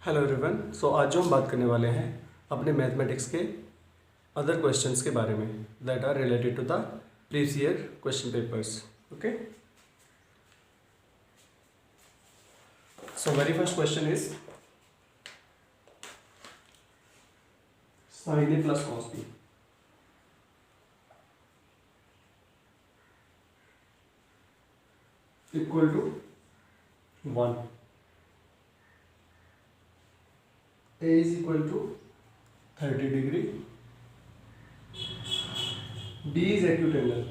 Hello everyone. सो आज जो हम बात करने वाले हैं अपने मैथमेटिक्स के अदर क्वेश्चंस के बारे में that are related to the previous year question papers. Okay, so very first question is sin a plus cos b equal to 1. A is equal to 30 degree. B is acute angle.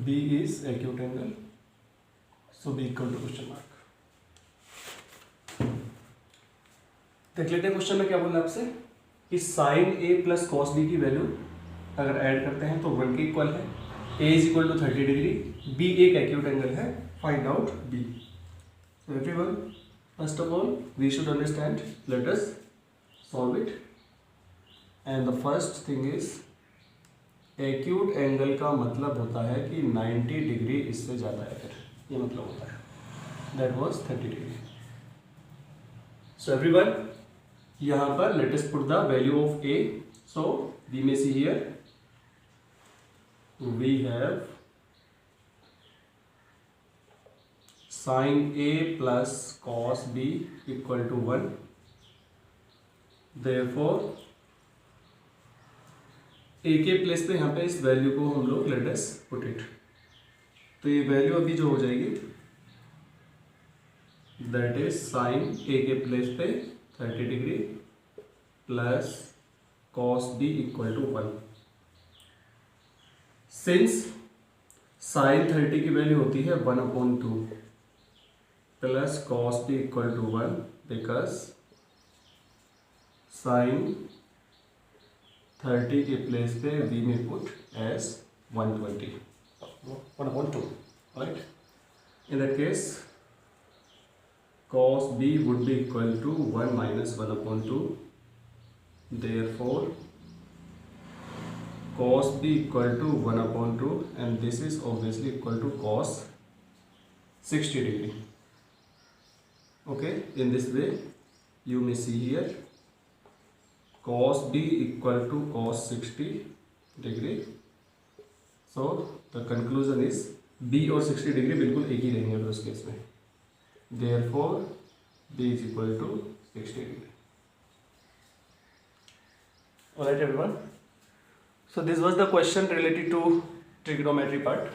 B is acute angle. So B equal to question mark. देख लेते हैं question में क्या बोला आपसे कि sin A plus cos B की value अगर ऐड करते हैं तो 1 के इक्वल है. A is equal to 30 degree. B एक acute angle है. Find out B. So everyone, first of all, we should understand. Let us solve it. And the first thing is acute angle का मतलब होता है कि 90 degree इससे ज़्यादा है, फिर ये मतलब होता है. That was 30 degree. So everyone, यहाँ पर let us put the value of A. So we may see here we have sin A plus cos B equal to 1. Therefore A के प्लेस पे यहाँ पे इस वैल्यू को हम लोग लेट अस पुट इट. तो ये वैल्यू अभी जो हो जाएगी दैट इज साइन A के प्लेस पे 30 degree plus cos B equal to 1. Since sine 30 की वैल्यू होती है 1/2 plus cos B equal to 1 because sine 30 के प्लेस पे V में put as 1/2, right. In that case cos B would be equal to 1 minus 1/2. Therefore cos B equal to 1/2 and this is obviously equal to cos 60 degree. Okay, in this way you may see here cos B equal to cos 60 degree. So the conclusion is B और 60 degree बिल्कुल एक ही रहेंगे उस case में. Therefore B is equal to 60 degree. Alright everyone. So this was the question related to trigonometry part.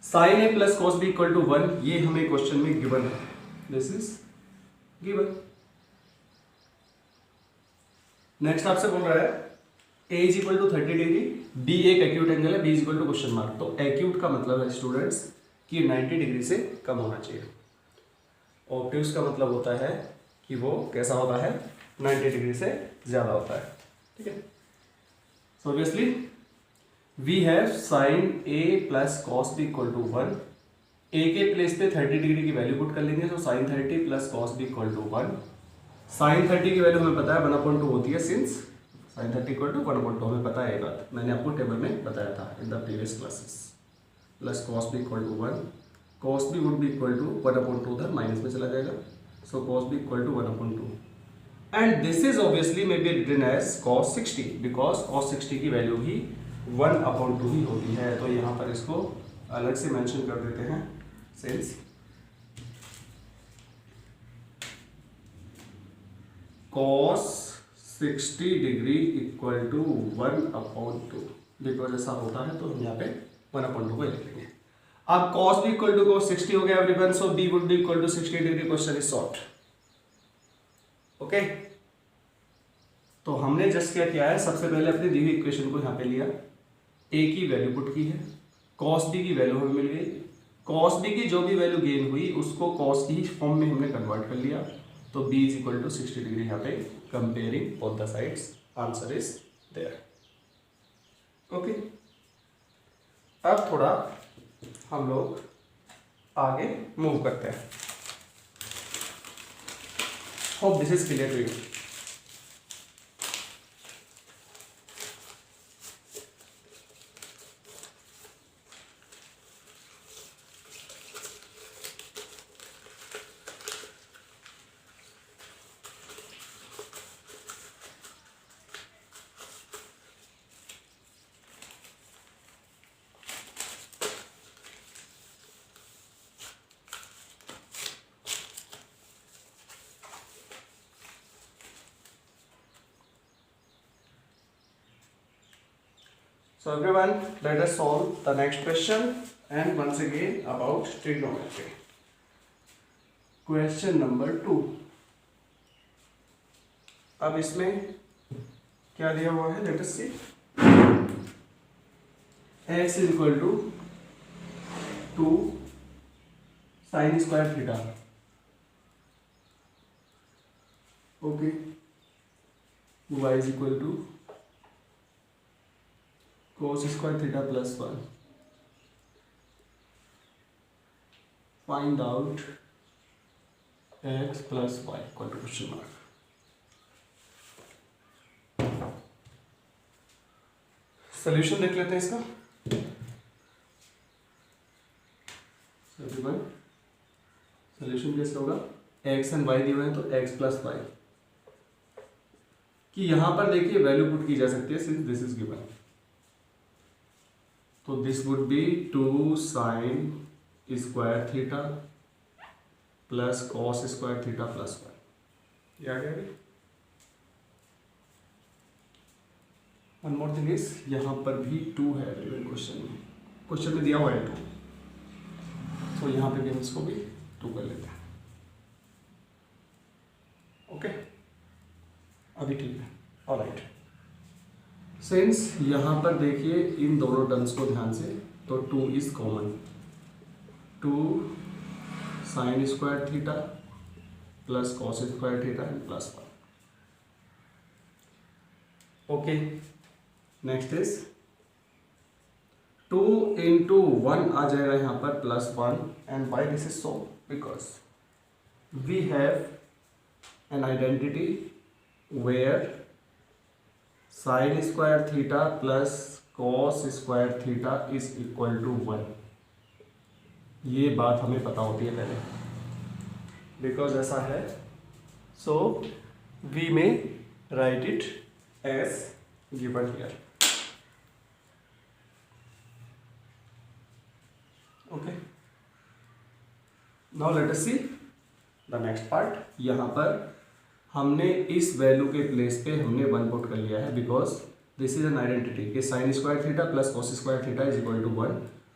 Sin A plus cos B equal to 1 ये हमें question में given है. This is given. नेक्स्ट आपसे बोल रहा है A is equal to 30 degree, B एक acute angle है, B is equal to question mark. तो एक्यूट का मतलब है स्टूडेंट्स कि 90 डिग्री से कम होना चाहिए. ऑब्ट्यूज का मतलब होता है कि वो कैसा होता है, 90 डिग्री से ज़्यादा होता है. ठीक है. So obviously we have sin A plus cos B equal to 1. A के प्लेस पे 30 डिग्री की वैल्यू पुट कर लेंगे. तो sin 30 plus cos B equal to 1. sin 30 की वैल्यू हमें पता है 1/2 होती है. सिंस sin 30 equal to 1/2 हमें पता है, ये बात मैंने आपको टेबल में बताया था in the previous classes. Plus cos B equal to 1. cos B would be equal to 1/2 उधर माइनस में चला जाएगा. So cos B equal to 1/2. And this is obviously may be written as cos 60 because cos 60 की value भी 1/2 ही होती है. तो यहाँ पर इसको अलग से मेंशन कर देते हैं. Since cos 60 degree equal to 1/2 because ऐसा होता है तो हम यहाँ पे 1/2 को लिख लेंगे. अब cos भी इक्वल टू cos 60 हो गया everyone. So b would be equal to 60 degree. Question is solved. Okay, तो हमने जस्ट क्या किया है, सबसे पहले अपनी दी हुई इक्वेशन को यहाँ पे लिया, a की वैल्यू पुट की है, cos b की वैल्यू हमें मिल गई. cos b की जो भी वैल्यू गेन हुई उसको cos की फॉर्म में हमने कन्वर्ट कर लिया. तो b is equal to 60 degree. यहाँ पे comparing both the sides answer is there. Okay, अब थोड़ा हम लोग आगे मूव करते हैं. Hope this is clear to you. So everyone, let us solve the next question and once again about trigonometry. Question number 2. अब इसमें क्या दिया हुआ है, let us see. x is equal to 2 sin square theta. Okay. Y is equal to cos square theta plus 1. Find out x plus y equal to question mark. Solution देख लेते हैं इसका. सोल्यूशन कैसे होगा, x एंड y दिए हुए हैं तो x प्लस वाई कि यहां पर देखिए वैल्यू पुट की जा सकती है सिंस दिस इज गिवन. तो this would B 2 sine square theta plus cos square theta plus 1. ये आ गया. वन मोर थिंग इज यहाँ पर भी 2 है क्वेश्चन में दिया हुआ है 2. तो यहाँ पे भी हम इसको भी 2 कर लेते हैं. ओके, अभी ठीक है. ऑलराइट, सिंस यहाँ पर देखिए इन दोनों टर्म्स को ध्यान से, तो 2 is common. 2 sine square theta plus cos square theta and plus 1. Okay, next is 2 into 1 आ जाएगा यहाँ पर plus 1. And why this is so, because we have an identity where sine square theta plus cos square theta is equal to 1. ये बात हमें पता होती है पहले, बिकॉज ऐसा है. So we may write it as given here. Okay, now let us see the next part. यहाँ पर हमने इस वैल्यू के प्लेस पे हमने 1 पुट कर लिया है, because this is an identity कि sine square theta plus cos square theta is equal to 1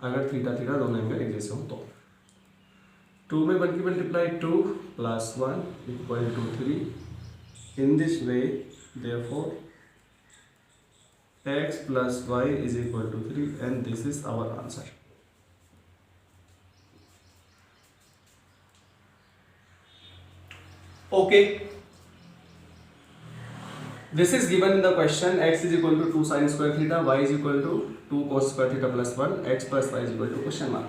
अगर थीटा थीटा दोनों एंगल एक जैसे हो तो. 2 में 1 की multiply 2 plus 1 equal to 3. In this way therefore x plus y is equal to 3 and this is our answer. Okay, this is given in the question. X is equal to 2 sin square theta, y is equal to 2 cos square theta plus 1, x plus y is equal to question mark.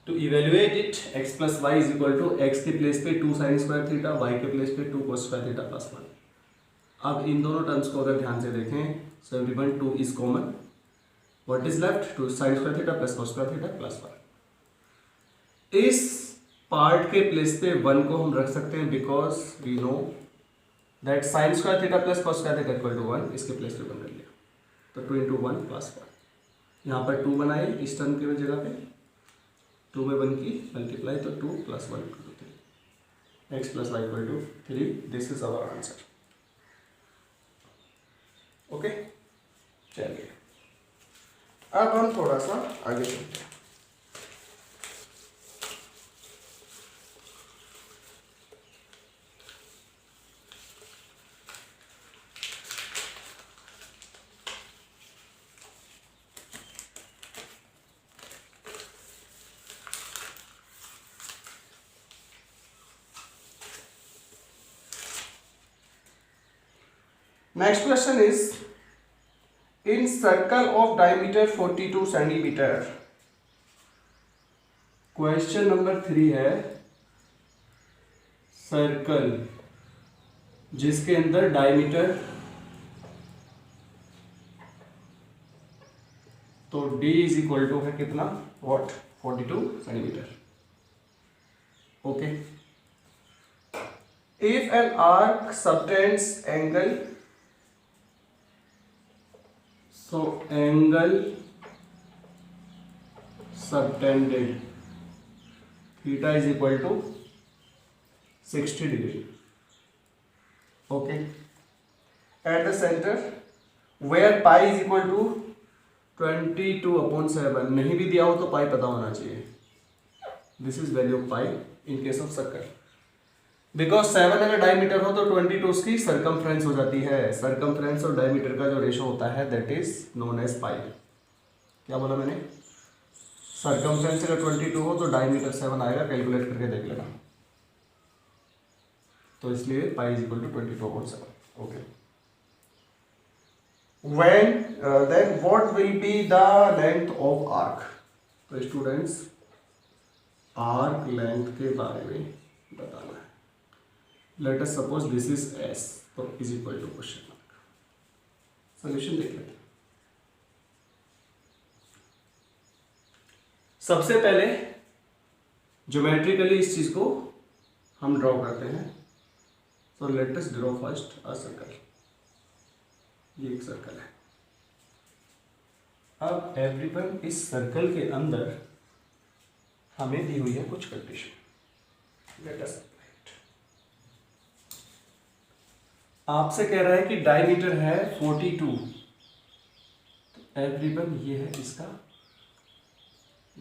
To evaluate it, x plus y is equal to x के place पे 2 sin square theta, y के place पे 2 cos square theta plus 1. अब इन दोनों terms को अगर ध्यान से देखें, so everyone 2 is common. What is left? 2 sin square theta plus cos square theta plus 1. इस पार्ट के प्लेस पे 1 को हम रख सकते हैं because we know that sine square theta plus cos square theta equal to 1. इसके प्लेस पे 1 रख लिया तो 2 into 1 प्लस 1. यहाँ पर 2 बनाए इस टर्म की जगह पे, 2 में 1 की मल्टीप्लाई तो 2 plus 1 equal to 3. X plus y equal to 3. This is our answer. Okay, चलिए अब हम थोड़ा सा आगे चलते हैं. Next question is, in circle of diameter 42 centimeter. Question number 3 है सर्कल जिसके अंदर डायमीटर, तो d इज इक्वल टू है कितना, what, 42 centimetre. Okay, if an arc subtends angle, so angle subtended theta is equal to 60 degree. Okay, at the center where pi is equal to 22/7, नहीं भी दिया हो तो पाई पता होना चाहिए। This is value of pi in case of circle. Because 7 अगर diameter हो तो 22 उसकी सर्कमफ्रेंस हो जाती है। सर्कमफ्रेंस और डायमीटर का जो रेशो होता है दैट इज नोन एज पाई। क्या बोला मैंने? सर्कमफ्रेंस अगर 22 हो तो डायमीटर 7 आएगा, कैलकुलेट करके देख लेना। तो इसलिए pi is equal to 22/7। Okay, when then what will be the length of arc? तो स्टूडेंट्स आर्क लेंथ के बारे में बताना है। Let us suppose this is s, तो is equal to question mark. Solution देख लेते हैं। सबसे पहले ज्योमेट्रिकली इस चीज को हम ड्रॉ करते हैं। So let us draw first a circle. ये एक सर्कल है। अब एवरीवन इस सर्कल के अंदर हमें दी हुई है कुछ कंडीशन। Let us right. आपसे कह रहा है कि डायमीटर है 42, तो एवरीवन ये है इसका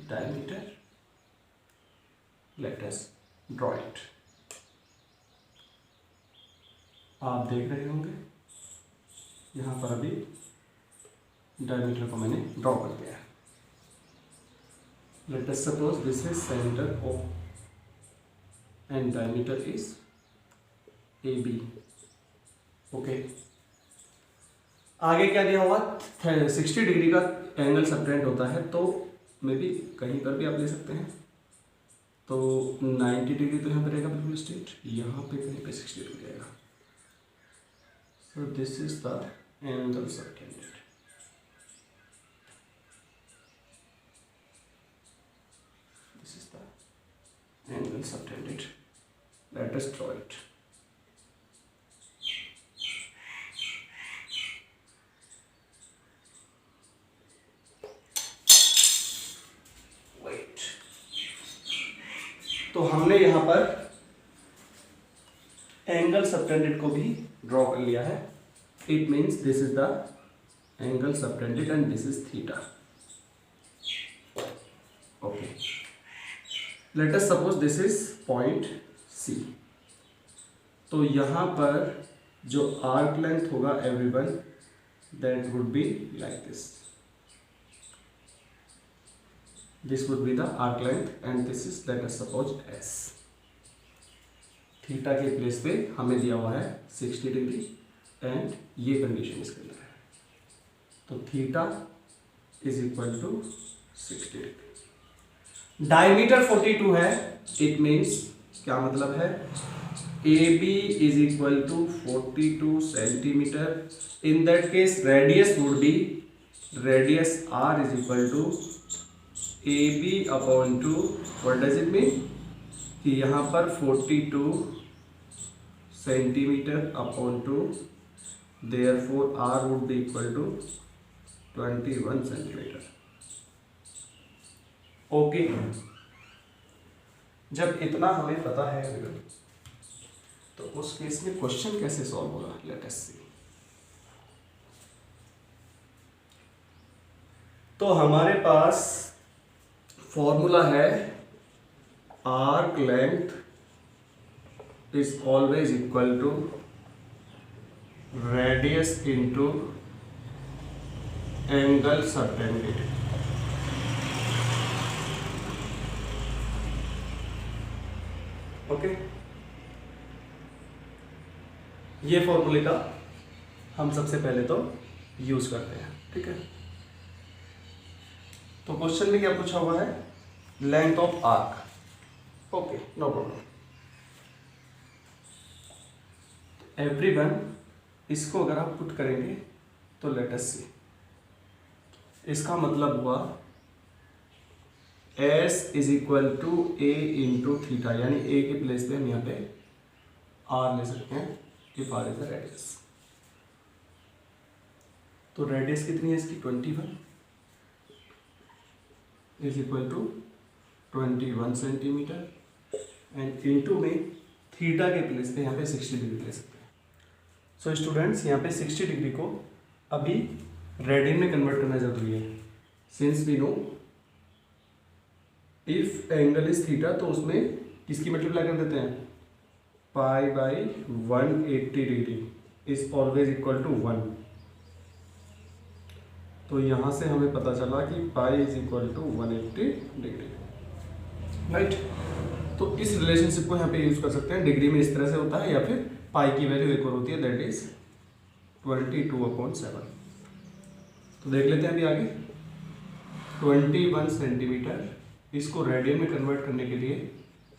diameter. Let us draw it. आप देख रहे होंगे यहाँ पर अभी डायमीटर को मैंने ड्रॉ कर दिया है। Let us suppose this is centre of and diameter is AB। Okay, आगे क्या दिया हुआ? 60 डिग्री का एंगल सबटेंड होता है, तो मे बी कहीं पर भी आप ले सकते हैं। तो 90 डिग्री तो यहाँ पर रहेगा बिल्कुल स्ट्रेट, यहाँ पे कहीं पे 60 डिग्री आएगा। So this is the angle subtended. This is the angle subtended. Let us draw it. Wait. तो हमने यहाँ पर एंगल सबटेंडेड को भी ड्रॉ कर लिया है। It means this is the angle subtended and this is theta. Okay, late us suppose this is point C। तो यहाँ पर जो आर्क लेंथ होगा everyone that would be like this. This would be the arc length and this is late us suppose S। Theta के place पे हमें दिया हुआ है 60 डिग्री एंड ये कंडीशन इसके अंदर है। तो theta is equal to 60 degree. Diameter 42 है, इट मीन्स क्या मतलब है? AB is equal to 42 centimetre. In that case radius would be, radius R is equal to AB upon two, what does it mean? कि यहाँ पर 42 centimetre upon two, therefore R would be equal to 21 centimetre. Okay, जब इतना हमें पता है तो उस केस में क्वेश्चन कैसे सॉल्व होगा? लेट अस सी। तो हमारे पास फॉर्मूला है arc length is always equal to radius into angle subtended। Okay, ये फॉर्मूले का हम सबसे पहले तो यूज करते हैं। ठीक है, तो क्वेश्चन में क्या पूछा हुआ है? Length of arc. Okay, no problem. Everyone इसको अगर आप पुट करेंगे तो लेट अस सी। इसका मतलब हुआ S is equal to A into theta, यानी A के प्लेस पे हम यहाँ पे R ले सकते हैं if R is the radius. तो रेडियस कितनी है इसकी? 21 is equal to 21 centimetre and into में थीटा के प्लेस पे यहाँ पे 60 डिग्री ले सकते हैं। सो स्टूडेंट्स यहाँ पे 60 डिग्री को अभी रेडियन में कन्वर्ट करना जरूरी है, since we know if angle is theta तो उसमें किसकी मल्टीप्लाई कर देते हैं, pi by 180 degree is always equal to 1। तो यहाँ से हमें पता चला कि pi is equal to 180 degree, right. तो इस रिलेशनशिप को यहाँ पे यूज कर सकते हैं, डिग्री में इस तरह से होता है, या फिर पाई की वैल्यू एक और होती है, दैट इज 22/7। तो देख लेते हैं अभी आगे। 21 सेंटीमीटर, इसको रेडियन में कन्वर्ट करने के लिए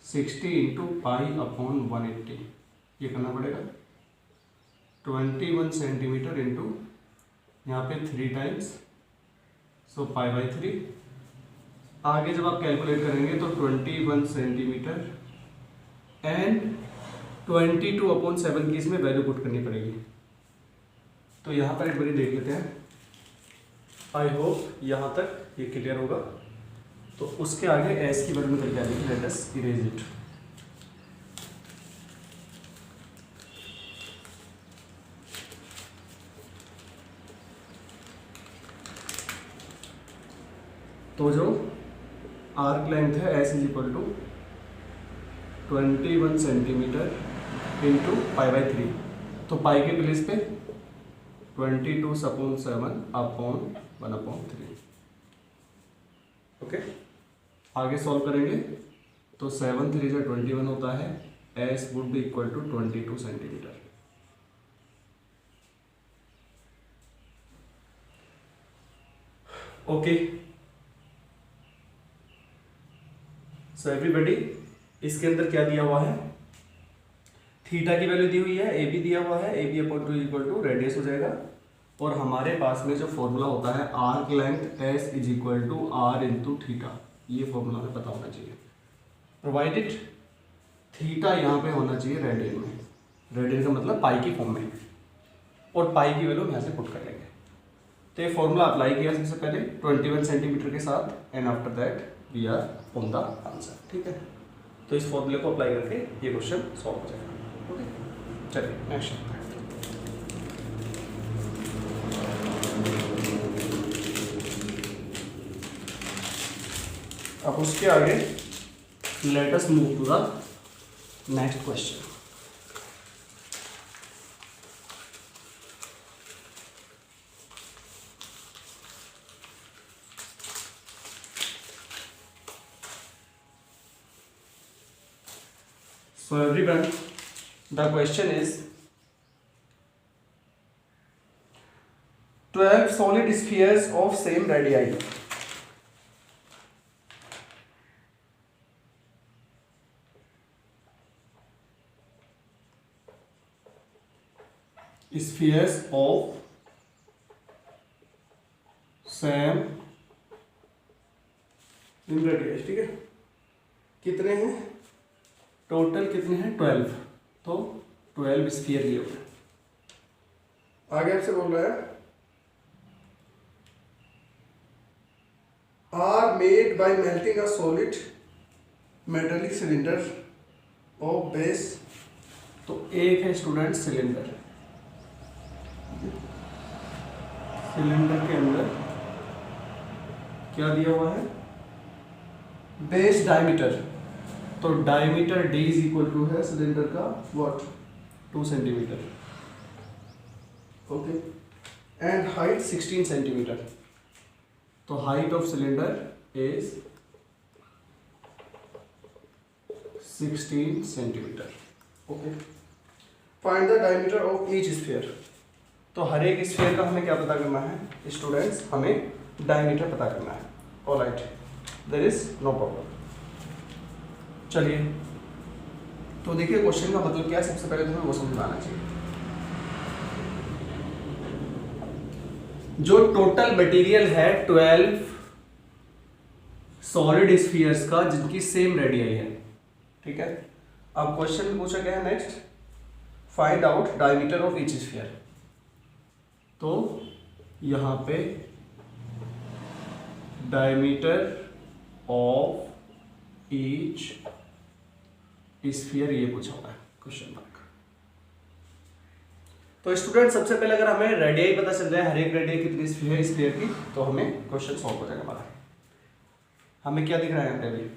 60 इंटू पाई/180 ये करना पड़ेगा। 21 सेंटीमीटर इंटू यहाँ पे 3 टाइम्स, सो पाई/3। आगे जब आप कैलकुलेट करेंगे तो 21 सेंटीमीटर एंड 22/7 की इसमें वैल्यू पुट करनी पड़ेगी। तो यहाँ पर एक बारी देख लेते हैं, आई होप यहाँ तक ये क्लियर होगा। तो उसके आगे एस की वैल्यू निकल के आ जाएगी, लेट अस इरेज इट। तो जो आर्क लेंथ है S is equal to 21 centimetre into पाई/3। तो पाई के प्लेस पे 22/7/1/3। ओके, आगे सॉल्व करेंगे तो 7 3 से 21 होता है, S would be equal to 22 centimetre. Okay so everybody, इसके अंदर क्या दिया हुआ है, थीटा की वैल्यू दी हुई है, ए बी दिया हुआ है, A B upon 2 equal to radius हो जाएगा। और हमारे पास में जो फॉर्मूला होता है arc length S is equal to R into theta, ये फॉर्मूला हमें पता होना चाहिए। प्रोवाइडेड थीटा यहाँ पे होना चाहिए रेडियन में, रेडियन का मतलब पाई की फॉर्म में, और पाई की वैल्यू हम यहाँ से पुट कर लेंगे। तो ये फॉर्मूला अप्लाई किया सबसे पहले 21 सेंटीमीटर के साथ, and after that we are on the answer. ठीक है, तो इस फॉर्मूले को अप्लाई करके ये क्वेश्चन सॉल्व हो जाएगा। ओके, चलिए नेक्स्ट। अब उसके आगे let us move to the next question. So everyone, the question is 12 solid spheres of same radii spheres of same radii, ठीक है, कितने हैं टोटल, कितने हैं 12, तो 12 स्फीयर लिए हुए। आगे आपसे बोल रहा है are made by melting a solid metallic cylinder of base. तो एक है स्टूडेंट सिलेंडर, सिलेंडर के अंदर क्या दिया हुआ है, बेस डायमीटर। तो diameter D is equal to है सिलेंडर का what 2 centimetre, okay, and height 16 centimetre. तो height of cylinder is 16 centimetre. Okay, find the diameter of each sphere. तो हर एक स्फीयर का हमें क्या पता करना है स्टूडेंट्स, हमें डायमीटर पता करना है। Alright, there is no problem. चलिए, तो देखिए क्वेश्चन का मतलब क्या है, सबसे पहले तो हमें वो समझ आना चाहिए। जो टोटल मटेरियल है 12 सॉलिड स्फीयर्स का जिनकी सेम रेडियाई है, ठीक है। अब क्वेश्चन में पूछा गया है next, find out diameter of each sphere. तो यहां पे डायमीटर ऑफ ईच स्फीयर ये पूछा हुआ है क्वेश्चन मार्क। तो स्टूडेंट सबसे पहले अगर हमें रेडियाई पता चल जाए, हर एक रेडियाई कितनी है स्फीयर की, तो हमें क्वेश्चन सॉल्व हो जाएगा हमारा। हमें क्या दिख रहा है यहाँ पे अभी,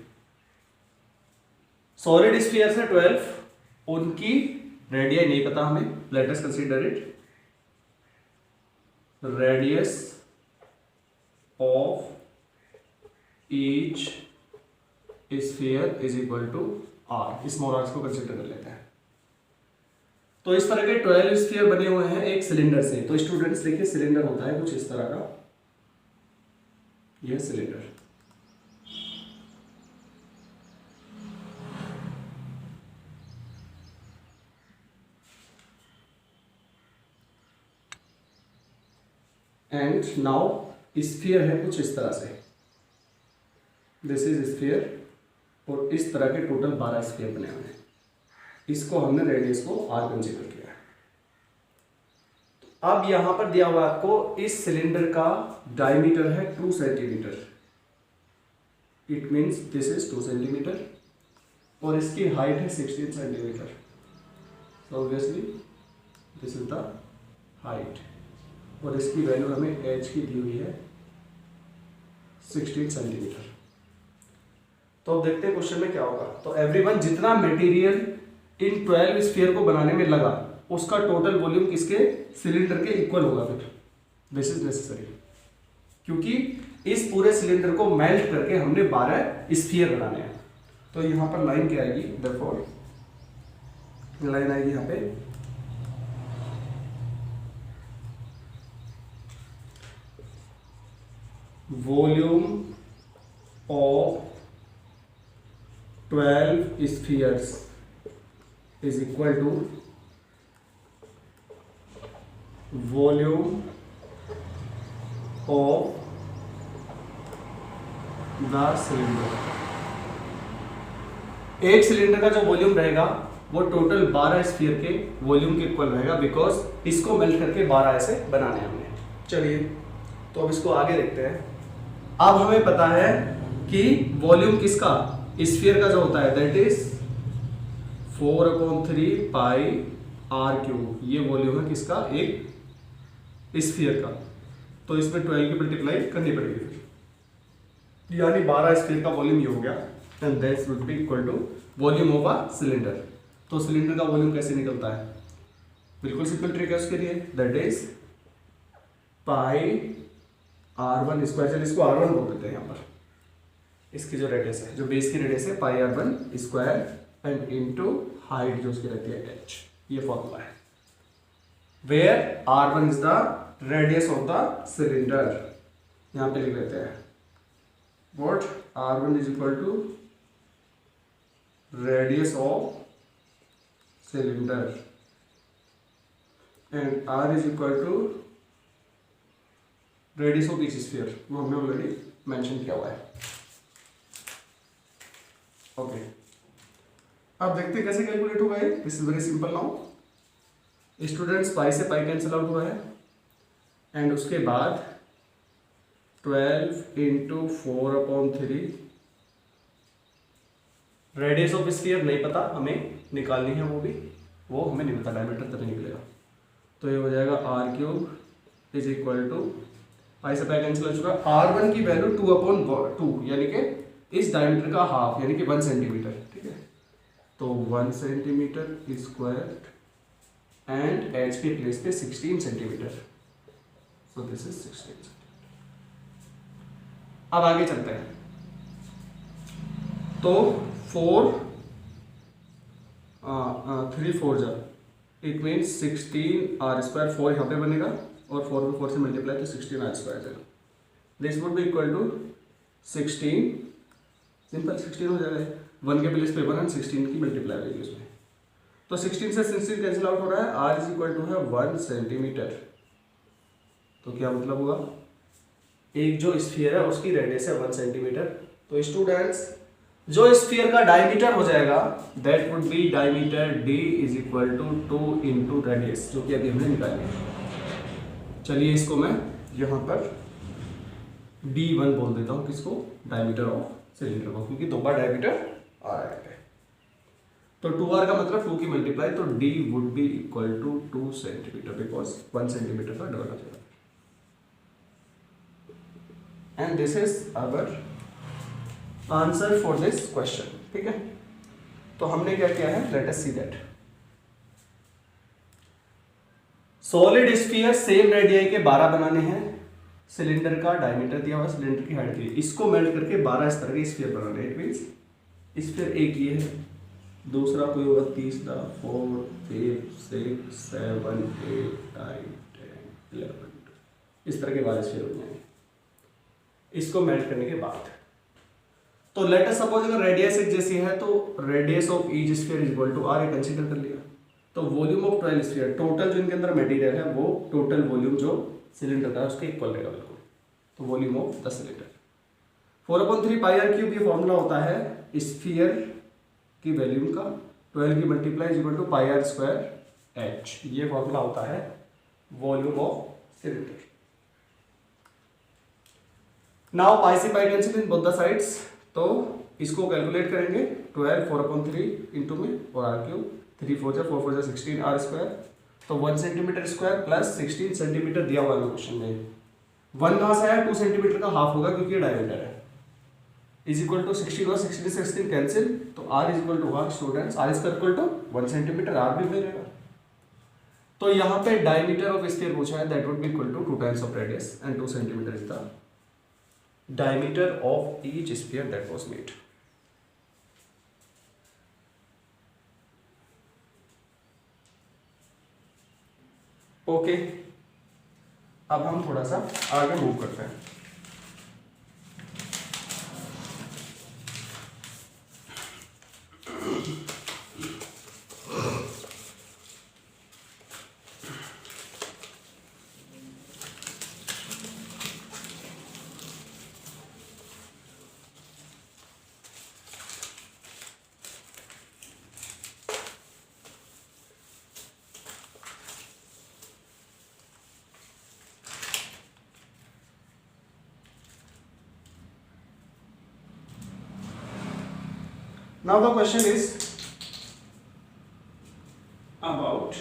सॉलिड स्फीयर है 12, उनकी रेडियाई नहीं पता हमें। Let us consider it radius of each sphere is equal to R, small R को कंसीडर कर लेते हैं। तो इस तरह के 12 स्फीयर बने हुए हैं एक सिलेंडर से। तो स्टूडेंट्स देखिए सिलेंडर होता है कुछ इस तरह का, यह सिलेंडर। एंड नाउ स्फीयर है कुछ इस तरह से, दिस इज स्फीयर, और इस तरह के टोटल 12 स्फीयर बने हुए हैं। इसको हमने रेडियस को आर कंसीडर किया है। तो अब यहां पर दिया हुआ आपको इस सिलेंडर का डायमीटर है 2 centimetre, it means this is 2 centimetre, और इसकी हाइट है 16 centimetre. So obviously this is the height, और इसकी वैल्यू हमें एच की दी हुई है 16 सेंटीमीटर। तो अब देखते हैं क्वेश्चन में क्या होगा। तो एवरीवन, जितना मटेरियल इन 12 स्फीयर को बनाने में लगा उसका टोटल वॉल्यूम किसके सिलेंडर के इक्वल होगा। फिर दिस इज नेसेसरी, क्योंकि इस पूरे सिलेंडर को मेल्ट करके हमने 12 स्फीयर बनाने हैं। तो यहां पर लाइन क्या आएगी, देयरफॉर लाइन आएगी यहां पे volume of 12 spheres is equal to volume of the cylinder। एक सिलेंडर का जो वॉल्यूम रहेगा वो टोटल 12 स्फीयर के वॉल्यूम के इक्वल रहेगा, बिकॉज इसको मेल्ट करके 12 ऐसे बनाने हमने। चलिए तो अब इसको आगे देखते हैं। अब हमें पता है कि वॉल्यूम किसका, स्फीयर का जो होता है that is 4/3 pi R cube. ये वॉल्यूम है किसका, एक स्फीयर का। तो इसमें 12 की मल्टीप्लाई करनी पड़ेगी फिर, यानी 12 स्फीयर का वॉल्यूम ये हो गया, and that would be equal to volume of a cylinder. तो सिलेंडर का वॉल्यूम कैसे निकलता है, बिल्कुल सिंपल ट्रिक है उसके लिए, that is pi R1 square. चलिए इसको R1 बोल देते हैं यहाँ पर, इसकी जो रेडियस है, जो बेस की रेडियस है pi R1 square and into height जो उसकी रहती है h। ये फॉर्मूला है where R1 is the radius of the cylinder. यहां पे लिख लेते हैं what R1 is equal to radius of cylinder and R is equal to radius of each sphere, वो हमने ऑलरेडी मेंशन किया हुआ है। ओके, अब देखते हैं कैसे कैलकुलेट होगा ये। This is very simple now. Students, pi से पाई कैंसिल आउट हुआ है, एंड उसके बाद 12 इंटू 4/3 रेडियस ऑफ स्फीयर नहीं पता, हमें निकालनी है, वो हमें नहीं पता, डायमीटर तक नहीं निकलेगा। तो ये हो जाएगा R cube is equal to, pi से पाई कैंसिल हो चुका, R1 की वैल्यू 2/2 यानी कि इस डायमीटर का हाफ यानी कि 1 सेंटीमीटर। ठीक है, तो 1 सेंटीमीटर स्क्वायर एंड एच के प्लेस पे 16 centimetre, so this is 16 centimetre. अब आगे चलते हैं। तो 3 4 जा, इट मीन्स 16r², 4 यहाँ पे बनेगा और 4 को 4 से मल्टीप्लाई तो 16r² जाएगा। This would be equal to 16, simple 16 हो जाएगा, 1 के प्लेस पे 1 और 16 की मल्टीप्लाई हो जाएगी उसमें। तो 16 से 16 कैंसिल आउट हो रहा है, r इज इक्वल टू है 1 सेंटीमीटर। तो क्या मतलब हुआ, एक जो स्फीयर है उसकी रेडियस है 1 सेंटीमीटर। तो स्टूडेंट्स, जो स्फीयर का डायमीटर हो जाएगा that would be diameter d is equal to 2 into radius, जो कि अभी हमने निकाली है। चलिए इसको मैं यहाँ पर d1 बोल देता हूँ, किसको, डायमीटर ऑफ सिलेंडर को, क्योंकि दो बार डायमीटर आ रहा है। तो 2r का मतलब 2 की मल्टीप्लाई, तो d would be equal to 2 centimetre, because 1 centimetre का डबल आ जाएगा। And this is our answer for this question. ठीक है, तो हमने क्या किया है, let us see that. Solid sphere same radii के 12 बनाने हैं, सिलेंडर का डायमीटर दिया हुआ, सिलेंडर की हाइट दी है, इसको मेल्ट करके 12 इस तरह के स्फीयर बनाने हैं। इट मींस स्फीयर एक ये है, दूसरा कोई होगा, तीसरा 4 5 6 7 8 9 10 11, इस तरह के 12 स्फीयर हो जाएंगे इसको मेल्ट करने के बाद। तो लेट अस सपोज अगर रेडियस एक जैसी है तो radius of each sphere is equal to R, ये कंसीडर कर लिया। तो वॉल्यूम ऑफ 12 स्फीयर, टोटल जो इनके अंदर मटेरियल है वो टोटल वॉल्यूम जो सिलेंडर का है उसके इक्वल रहेगा बिल्कुल। तो volume of the cylinder 4/3 pi R cube, ये फॉर्मूला होता है स्फीयर की वॉल्यूम का, 12 की multiply is equal to pi R square H, ये फॉर्मूला होता है volume of cylinder. Now pi से pi cancel in both the sides, तो इसको कैलकुलेट करेंगे 12 4/3 इंटू में और आर क्यूब, 3 4 जा 4 4 जा 16 आर स्क्वायर, तो 1 सेंटीमीटर स्क्वायर प्लस 16 सेंटीमीटर दिया हुआ है क्वेश्चन में। 1 कहाँ से आया, 2 सेंटीमीटर का हाफ होगा क्योंकि ये डायमीटर है, इज इक्वल टू 16 और 16 16 कैंसिल, तो R is equal to R, students R is equal to 1 centimetre, R भी मिलेगा। तो यहाँ पे डायमीटर ऑफ स्फीयर पूछा है, that would be equal to 2 times of radius and 2 centimetre is the diameter of each sphere that was made. Okay, अब हम थोड़ा सा आगे मूव करते हैं। Now the question is about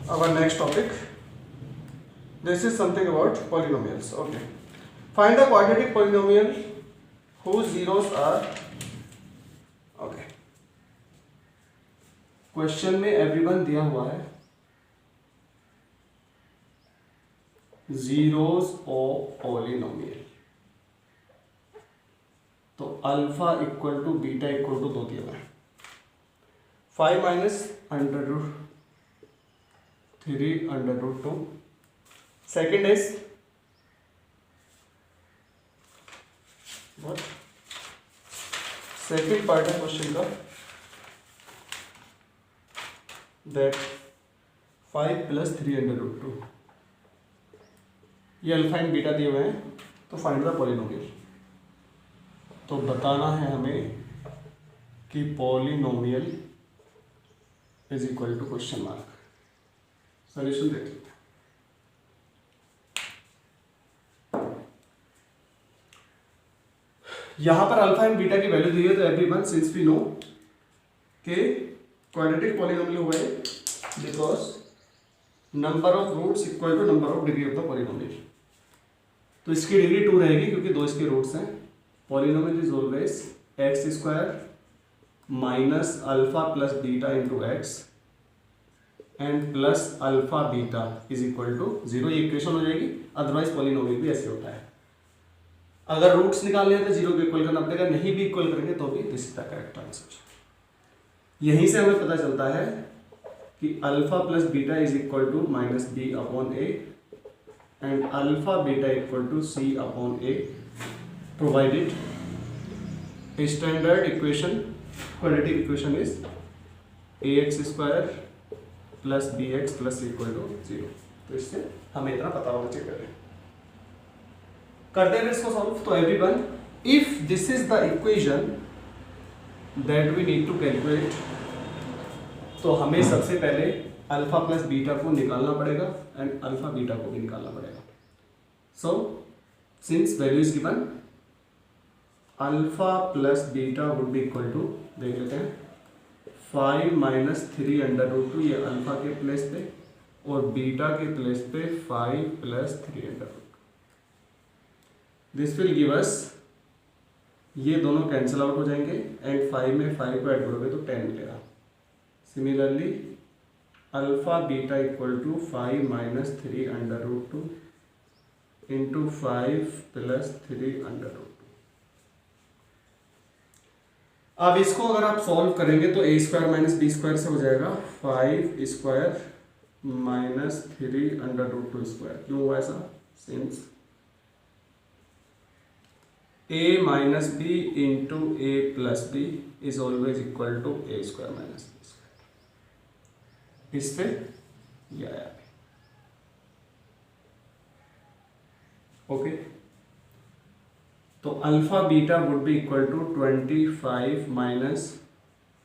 our next topic. This is something about polynomials. Okay, find the quadratic polynomial whose zeros are, okay, question में everyone दिया हुआ है जीरोस ऑफ पॉलिनोमियल, तो alpha equal to beta equal to 2 दिया हुआ है, 5 minus √3 √2। Second is what, second part है question का, दैट 5 + 3 √2, ये अल्फा एंड बीटा दिए हुए हैं, तो फाइंड द पॉलिनोमियल। तो बताना है हमें कि polynomial is equal to question mark. Solution देख लेते हैं। यहां पर अल्फा एंड बीटा की वैल्यू दी है, तो एवरीवन सिंस वी नो के क्वाड्रेटिक पॉलिनोमियल हुआ है because number of roots equal to number of degree of the polynomial. तो इसकी डिग्री 2 रहेगी क्योंकि 2 इसके रूट्स हैं। Polynomial is always x² minus alpha plus beta into x and plus alpha beta is equal to 0, ये equation हो जाएगी। Otherwise polynomial भी ऐसे होता है, अगर रूट्स निकालने हैं तो 0 को इक्वल करना पड़ेगा, नहीं भी इक्वल करेंगे तो भी this is the correct answer. यहीं से हमें पता चलता है कि alpha plus beta is equal to -b/a and alpha beta equal to c/a, provided a standard equation, quadratic equation is ax² plus bx plus c equal to 0। तो इससे हमें इतना पता होना चाहिए। करते हैं इसको सॉल्व। तो everyone, if this is the equation that we need to calculate, तो हमें सबसे पहले अल्फा प्लस बीटा को निकालना पड़ेगा एंड अल्फा बीटा को भी निकालना पड़ेगा। So since value is given alpha plus beta would be equal to, देख लेते हैं, 5 माइनस 3 अंडर रूट 2, ये अल्फा के प्लेस पे, और बीटा के प्लेस पे 5 plus 3 under root. This will give us, ये दोनों कैंसिल आउट हो जाएंगे एंड 5 में 5 को ऐड करोगे तो 10 मिलेगा। Similarly alpha beta equal to 5 minus 3 under root 2 into 5 plus 3 under root 2। अब इसको अगर आप सॉल्व करेंगे तो a square minus B square से हो जाएगा 5 square minus 3 under root 2 square. क्यों हुआ ऐसा? Since a minus B into A plus b is always equal to A square minus B square. इस पे ये आया। ओके, तो alpha beta would be equal to 25 minus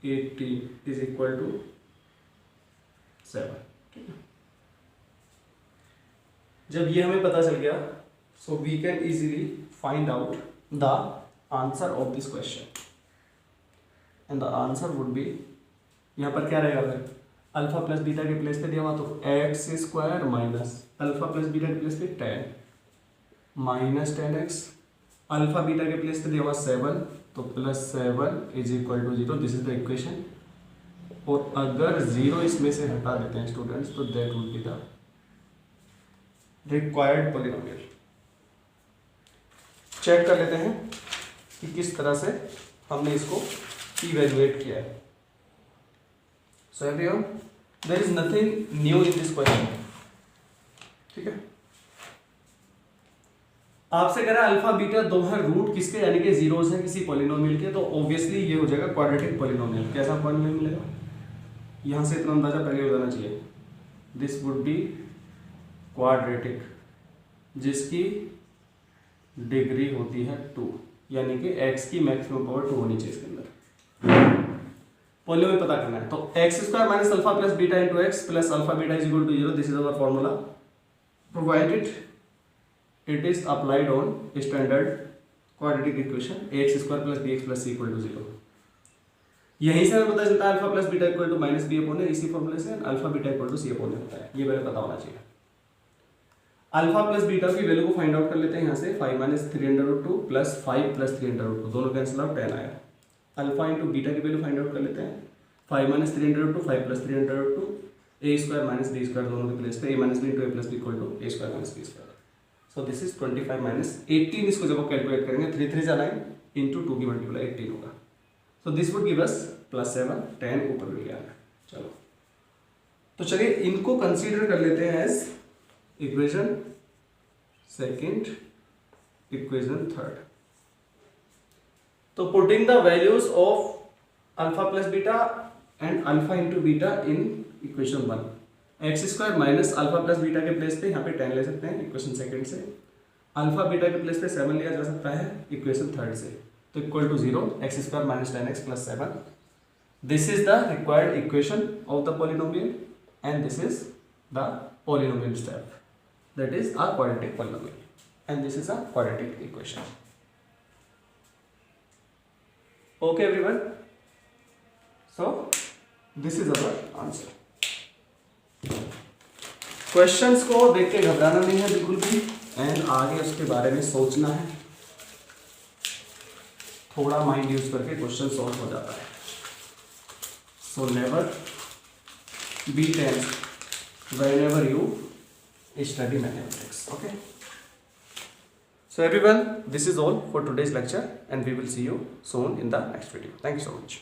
18 is equal to 7। ठीक है, जब ये हमें पता चल गया, so we can easily find out the answer of this question and the answer would be, यहाँ पर क्या रहेगा फिर, अल्फा प्लस बीटा के प्लेस पे दिया हुआ तो x square minus alpha plus beta के प्लेस पे 10 माइनस 10x, अल्फा बीटा के प्लेस पे दिया हुआ 7 तो plus 7 is equal to 0। This is the equation. और अगर 0 इसमें से हटा देते हैं स्टूडेंट्स तो that would be the required polynomial. Check कर लेते हैं कि किस तरह से हमने इसको इवैल्यूएट किया है। So everyone, there is nothing new in this question. ठीक है, आपसे कह रहा है अल्फा बीटा दोनों रूट किसके यानी कि जीरोस है किसी पॉलिनोमियल के, तो ऑब्वियसली ये हो जाएगा क्वाड्रेटिक पॉलिनोमियल। कैसा पॉलिनोमियल मिलेगा, यहां से इतना अंदाजा पहले हो जाना चाहिए। दिस वुड बी क्वाड्रेटिक जिसकी डिग्री होती है 2, यानी कि x की मैक्सिमम पावर 2 होनी चाहिए इसके अंदर। पॉलिनोमियल पता करना है तो x square minus alpha plus beta into x plus alpha beta is equal to 0। This is our formula provided it is applied on standard quadratic equation ax square plus bx plus c equal to 0। यहीं से हमें पता चलता है alpha plus beta equal to minus B upon A, इसी फॉर्मूले से alpha beta equal to C upon A होता है। ये पहले पता होना चाहिए। अल्फा प्लस बीटा की वैल्यू को फाइंड आउट कर लेते हैं यहाँ से 5 minus 3 under root 2 plus 5 plus 3 under root 2, दोनों कैंसिल आउट 10 आया। अल्फा इंटू बीटा की वैल्यू फाइंड आउट कर लेते हैं 5 minus 3 under root 2 5 plus 3 under root 2 A square minus B square दोनों के प्लेस पे A minus B into A plus B equal to A square minus B square. So this is 25 minus 18। इसको जब आप calculate करेंगे 3 3 जा 9 into 2 की multiply 18 होगा। So this would give us plus 7 10 ऊपर मिल गया। चलो तो चलिए इनको कंसीडर कर लेते हैं as equation second, equation third. तो putting the values of alpha plus beta and alpha into beta in equation 1, X square minus alpha plus beta के प्लेस पे यहाँ पे 10 ले सकते हैं इक्वेशन सेकंड से, अल्फा बीटा के प्लेस पे 7 लिया जा सकता है इक्वेशन थर्ड से, तो equal to 0 x square minus 10x plus 7। This is the required equation of the polynomial and this is the polynomial step, that is a quadratic polynomial and this is a quadratic equation. Okay everyone, so this is our answer. Questions को देख के घबराना नहीं है बिल्कुल भी, and आगे उसके बारे में सोचना है, थोड़ा माइंड यूज करके क्वेश्चन सॉल्व हो जाता है। So never be tense whenever you study mathematics. Okay, so everyone, this is all for today's lecture and we will see you soon in the next video. Thank you so much.